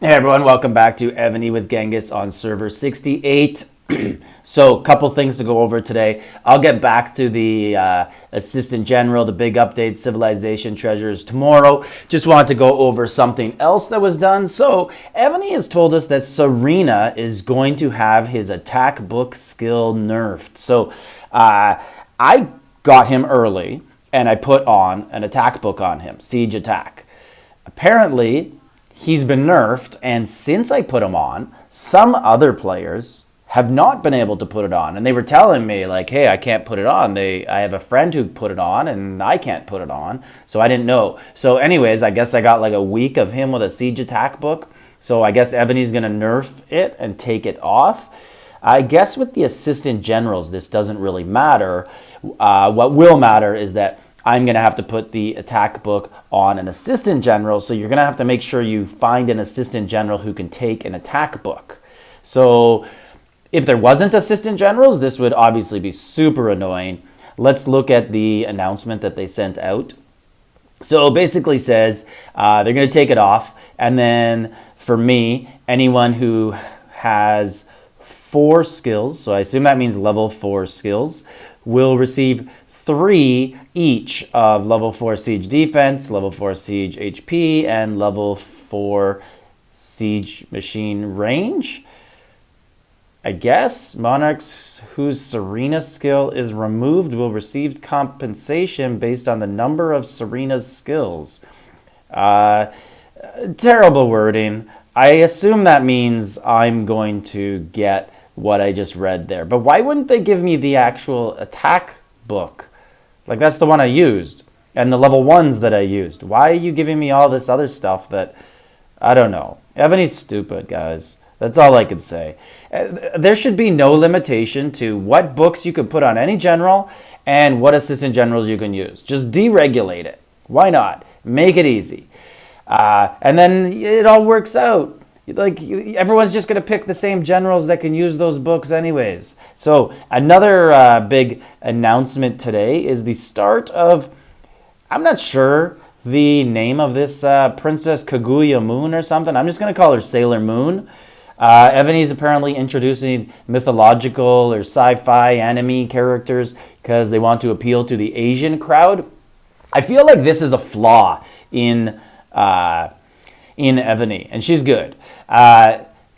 Hey everyone, welcome back to Evony with Genghis on server 68. So, a couple things to go over today. I'll get back to the Assistant General, the big update, Civilization Treasures tomorrow. Just wanted to go over something else that was done. So, Evony has told us that Serena is going to have his attack book skill nerfed. So, I got him early and I put on an attack book on him, Siege Attack. Apparently, he's been nerfed, and since I put him on, some other players have not been able to put it on. And they were telling me, like, hey, I can't put it on. I have a friend who put it on, and I can't put it on. So I didn't know. So anyways, I guess I got like a week of him with a Siege Attack book. So I guess Evany's going to nerf it and take it off. I guess with the Assistant Generals, this doesn't really matter. What will matter is that I'm going to have to put the attack book on an assistant general. So you're going to have to make sure you find an assistant general who can take an attack book. So if there wasn't assistant generals, this would obviously be super annoying. Let's look at the announcement that they sent out. So it basically says they're going to take it off. And then for me, anyone who has 4 skills, so I assume that means level 4 skills, will receive 3 each of level 4 siege defense, level 4 siege HP, and level 4 siege machine range. I guess monarchs whose Serena skill is removed will receive compensation based on the number of Serena's skills. Terrible wording. I assume that means I'm going to get what I just read there. But why wouldn't they give me the actual attack book? Like, that's the one I used, and the level 1s that I used. Why are you giving me all this other stuff that, I don't know. Evany's stupid, guys. That's all I can say. There should be no limitation to what books you could put on any general and what assistant generals you can use. Just deregulate it. Why not? Make it easy. And then it all works out. Like, everyone's just going to pick the same generals that can use those books anyways. So another big announcement today is the start of, I'm not sure the name of this Princess Kaguya Moon or something. I'm just going to call her Sailor Moon. Evany's apparently introducing mythological or sci-fi anime characters because they want to appeal to the Asian crowd. I feel like this is a flaw in Evony, and she's good.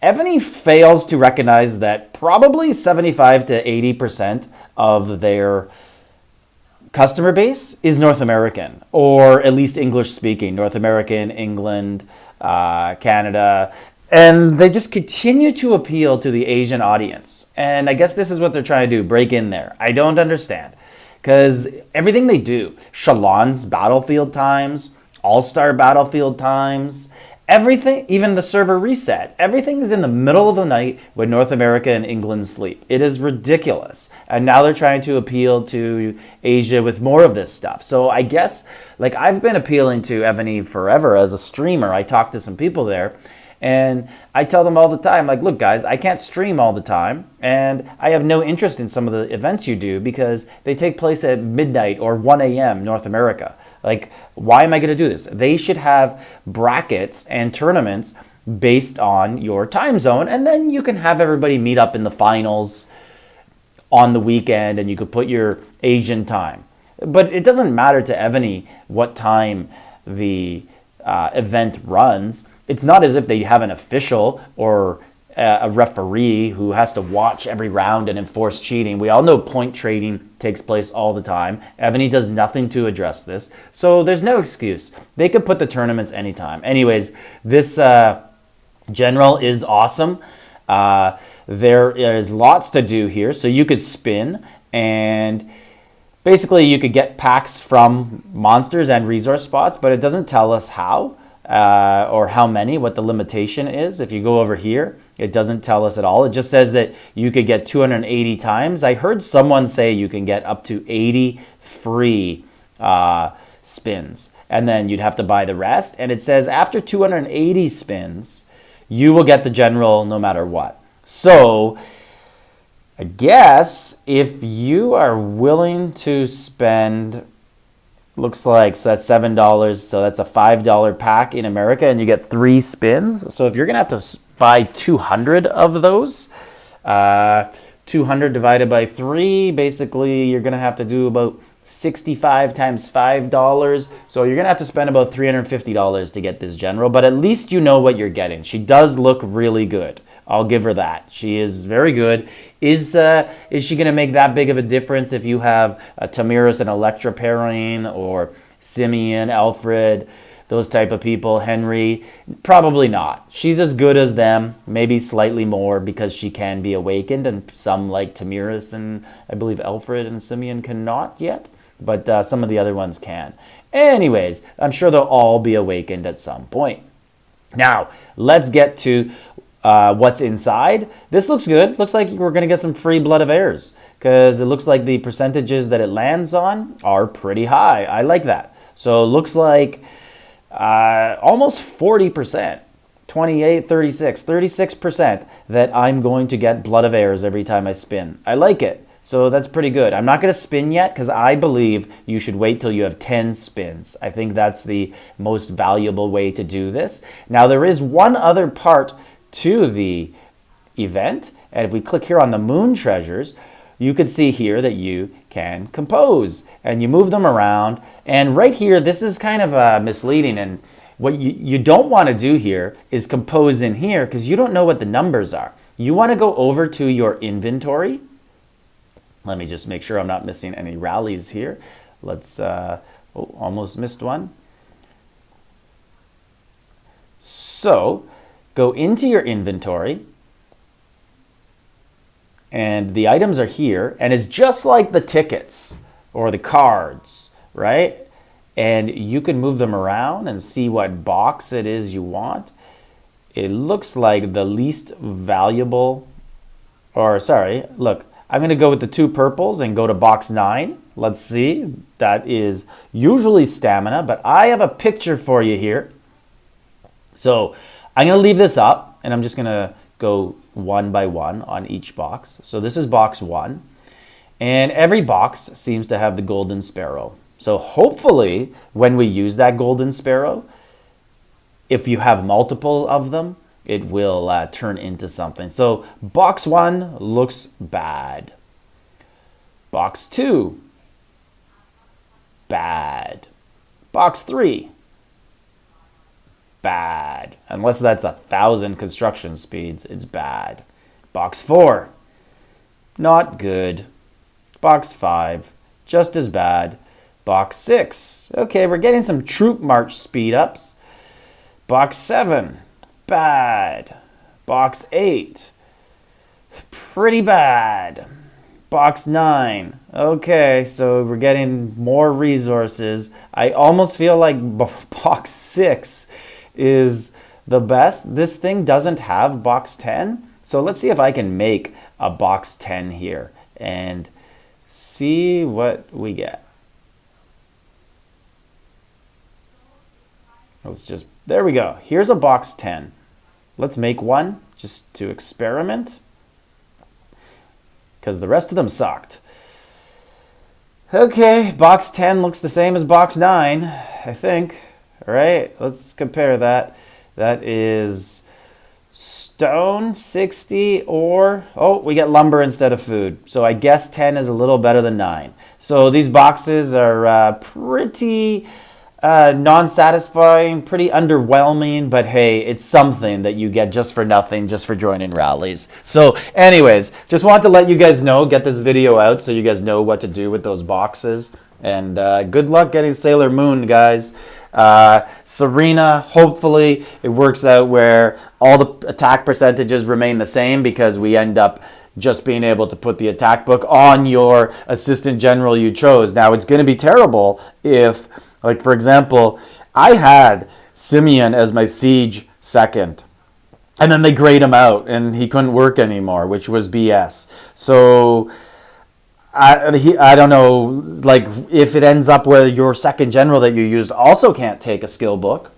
Evony fails to recognize that probably 75 to 80% of their customer base is North American, or at least English speaking, North American, England, Canada, and they just continue to appeal to the Asian audience. And I guess this is what they're trying to do, break in there. I don't understand, because everything they do, Shallan's battlefield times, All-Star battlefield times, everything, even the server reset, everything is in the middle of the night when North America and England sleep. It is ridiculous. And now they're trying to appeal to Asia with more of this stuff. So I guess, like, I've been appealing to Evony forever as a streamer. I talk to some people there, and I tell them all the time, like, look, guys, I can't stream all the time, and I have no interest in some of the events you do because they take place at midnight or 1 a.m. North America. Like, why am I going to do this? They should have brackets and tournaments based on your time zone, and then you can have everybody meet up in the finals on the weekend, and you could put your Asian time. But it doesn't matter to Evony what time the event runs. It's not as if they have an official or a referee who has to watch every round and enforce cheating. We all know point trading takes place all the time. Evony does nothing to address this. So there's no excuse. They could put the tournaments anytime. Anyways, this general is awesome. There is lots to do here. So you could spin, and basically you could get packs from monsters and resource spots, but it doesn't tell us how. Or how many, what the limitation is. If you go over here, it doesn't tell us at all. It just says that you could get 280 times. I heard someone say you can get up to 80 free spins, and then you'd have to buy the rest. And it says after 280 spins, you will get the general no matter what. So I guess if you are willing to spend Looks like, so that's $7. So that's a $5 pack in America, and you get 3 spins. So if you're going to have to buy 200 of those, 200 divided by 3, basically you're going to have to do about 65 times $5. So you're going to have to spend about $350 to get this general, but at least you know what you're getting. She does look really good. I'll give her that. She is very good. Is she going to make that big of a difference if you have a Tamiris and Electra pairing, or Simeon, Alfred, those type of people, Henry? Probably not. She's as good as them, maybe slightly more, because she can be awakened, and some like Tamiris and I believe Alfred and Simeon cannot yet, but some of the other ones can. Anyways, I'm sure they'll all be awakened at some point. Now, let's get to what's inside. This looks good. Looks like we're going to get some free Blood of Heirs, because it looks like the percentages that it lands on are pretty high. I like that. So it looks like almost 40%, 28, 36, 36% that I'm going to get Blood of Heirs every time I spin. I like it. So that's pretty good. I'm not going to spin yet, because I believe you should wait till you have 10 spins. I think that's the most valuable way to do this. Now, there is one other part to the event, and if we click here on the moon treasures, you can see here that you can compose, and you move them around. And right here, this is kind of misleading, and what you don't want to do here is compose in here, because you don't know what the numbers are. You want to go over to your inventory. Let me just make sure I'm not missing any rallies here. Let's almost missed one. So go into your inventory, and the items are here, and it's just like the tickets or the cards, right? And you can move them around and see what box it is you want. It looks like the least valuable, or sorry, look, I'm going to go with the 2 purples and go to box 9. Let's see. That is usually stamina, but I have a picture for you here. So I'm going to leave this up, and I'm just going to go one by one on each box. So this is box 1, and every box seems to have the golden sparrow. So hopefully when we use that golden sparrow, if you have multiple of them, it will turn into something. So box 1 looks bad. Box 2, bad. Box 3, bad. Unless that's 1,000 construction speeds, it's bad. Box 4, not good. Box 5, just as bad. Box 6, okay, we're getting some troop march speed ups. Box 7, bad. Box 8, pretty bad. Box 9, okay, so we're getting more resources. I almost feel like box 6 is the best. This thing doesn't have box 10, so let's see if I can make a box 10 here and see what we get. Let's just, there we go. Here's a box 10. Let's make one just to experiment, because the rest of them sucked. Okay, box 10 looks the same as box 9, I think. All right, let's compare that. That is stone, 60, or, oh, we get lumber instead of food. So I guess 10 is a little better than 9. So these boxes are pretty non-satisfying, pretty underwhelming, but hey, it's something that you get just for nothing, just for joining rallies. So anyways, just want to let you guys know, get this video out so you guys know what to do with those boxes. And good luck getting Sailor Moon, guys. Serena, hopefully it works out where all the attack percentages remain the same, because we end up just being able to put the attack book on your assistant general you chose. Now, it's going to be terrible if, like, for example, I had Simeon as my siege second, and then they grayed him out and he couldn't work anymore, which was BS. So I don't know, like, if it ends up where your second general that you used also can't take a skill book,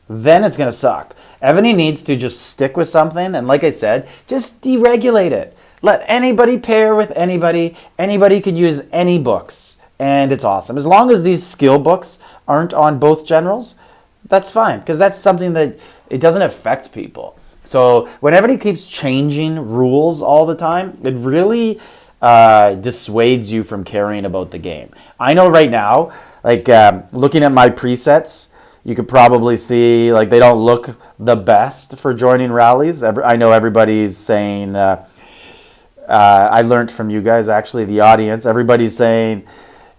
then it's going to suck. Evony needs to just stick with something, and like I said, just deregulate it. Let anybody pair with anybody. Anybody could use any books. and it's awesome. As long as these skill books aren't on both generals, that's fine, because that's something that it doesn't affect people. So when everybody keeps changing rules all the time, it really dissuades you from caring about the game. I know right now, like looking at my presets, you could probably see like they don't look the best for joining rallies. I know everybody's saying, I learned from you guys, actually, the audience, everybody's saying,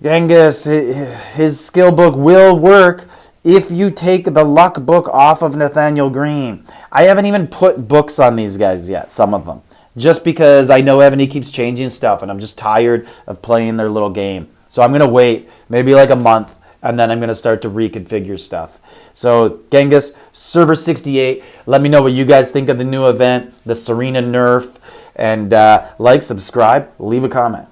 Genghis, his skill book will work if you take the luck book off of Nathaniel Green. I haven't even put books on these guys yet, some of them, just because I know Evony keeps changing stuff and I'm just tired of playing their little game. So I'm going to wait maybe like a month, and then I'm going to start to reconfigure stuff. So Genghis, Server 68, let me know what you guys think of the new event, the Serena nerf, and like, subscribe, leave a comment.